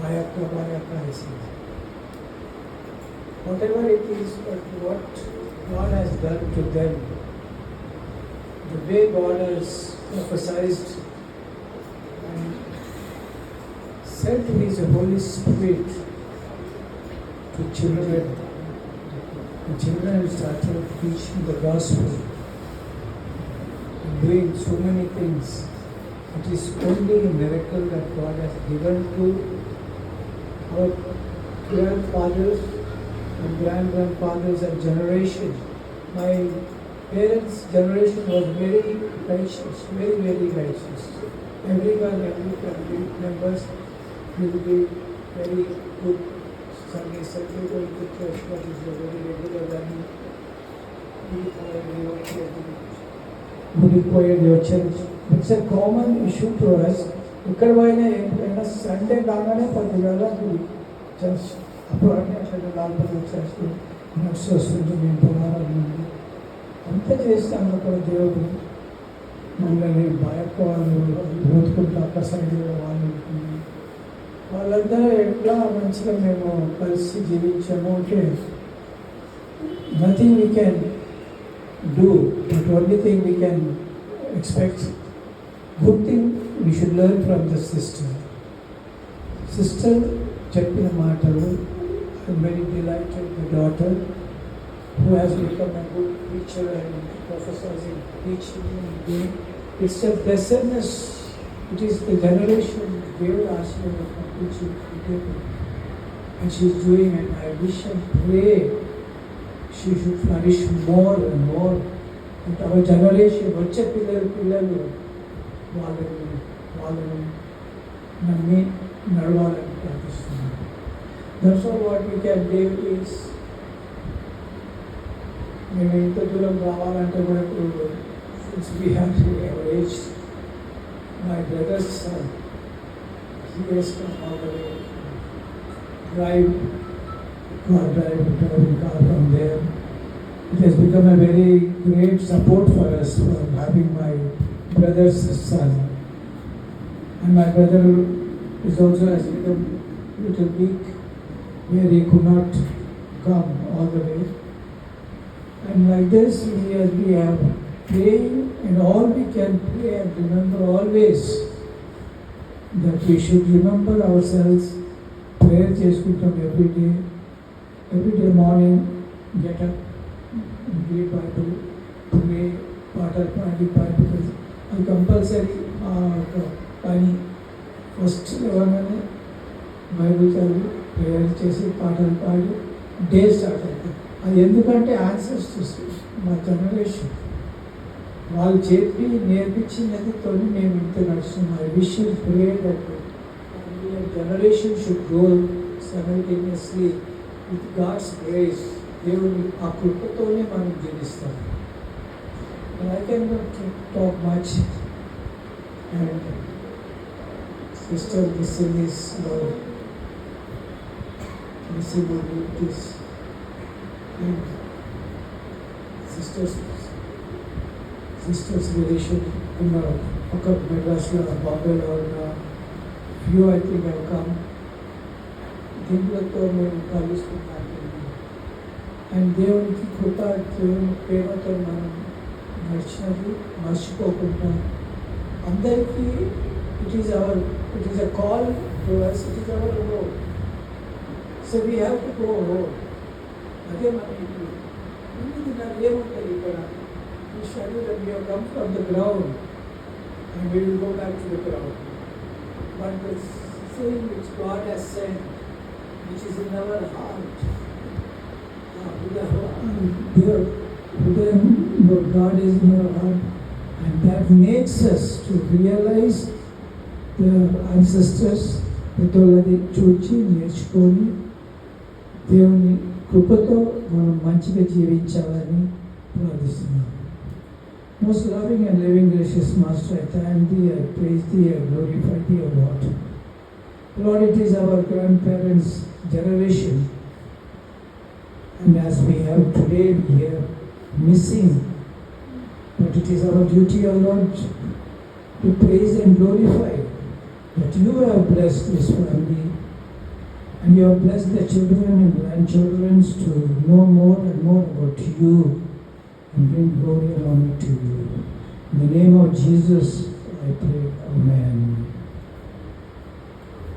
Bayaka is it. Whatever it is, but what God has done to them, the way God has emphasized and sent His Holy Spirit to children. The children have started preaching the gospel and doing so many things. It is only a miracle that God has given to our grandfathers and grandfathers and generation. My parents' generation was very righteous, very, very righteous. Everyone, every family members will be very good. Sunday going to church, but is a very regular running. We require your church. It's a common issue to us. ఇక్కడ పోయినా Sunday కాగానే 10,000 church అప్పుడు అన్నీ అట్లా 40 చర్చ్కి nurse వస్తుంది మేము పొలాలు అంతా చేస్తాము అక్కడ దేవుడు మమ్మల్ని బాయక్క వాళ్ళు బ్రతుకుంటూ అక్కడ సైడ్ వాళ్ళంతా ఎట్లా మంచిగా మేము కలిసి జీవించాము అంటే nothing we can do but only thing we can expect good thing we should learn from the sister చెప్పిన మాటలు I'm very delighted the daughter who has become a good preacher and professors in teaching and doing. It's a blessedness. It is the generation Dev Ashram of teaching people. And she is doing it. I wish and pray she should flourish more and more. And our generation, వచ్చే పిల్లలు వాళ్ళని నమ్మి నడవాలని ప్రార్థిస్తున్నాను. That's all what we can do is మేము ఇంత దూరం రావాలంటే కూడా ఇప్పుడు since we have age my brothers sun he has come all the way drive car from there. It has become a very great support for us for having my brother's son. And my brother is also has become a little weak where he could not come all the way. And like this, we have praying, and all we can pray and remember always that we should remember ourselves. Prayer చేసుకుంటాం every day morning, get up, read Bible, pray, పాటలు పాడి Bible. అది compulsory పని first ఎవరైనా Bible చదివి prayer చేసి పాటలు పాడి డే స్టార్ట్ అవుతుంది. అది ఎందుకంటే యాన్సెస్టర్స్ మా జనరేషన్ వాళ్ళు చెప్పి నేర్పించినదితో మేము ఇంత నడుస్తున్నాం. I wish you pray that generation should go simultaneously with God's grace. దేవుని ఆ కృపతోనే మనం జీవిస్తాం. I can talk much and sister this is sisters relation ఉన్న ఒక మెడ్రాస్లో బాంబేలో ఉన్న few I think I come దీంట్లతో మేము కలుసుకున్నాను. అండ్ దేవునికి కృప దేవుని ప్రేమతో మనం నడిచినది మర్చిపోకుండా అందరికీ it is a call to us, it is our road. So we have to go home. అదే మనకి నాకు ఏముంటుంది ఇక్కడ we study that we have come from the ground and we will go back to the ground. But the thing which God has sent, which is in our heart, your God is in our heart, and that makes us to realize the ancestors పెద్దోళ్ళది చూచి నేర్చుకొని దేవుని కృపతో మనం మంచిగా జీవించాలని ప్రార్థిస్తున్నాను. Most loving and living gracious Master, I thank Thee, I praise Thee, I glorify Thee, O Lord. Lord, it is our grandparents' generation, and as we have today, we are missing, but it is our duty, O Lord, to praise and glorify that You have blessed this family And you have blessed the children and grandchildren to know more and more about you and bring glory and honor to you. In the name of Jesus, I pray. Amen.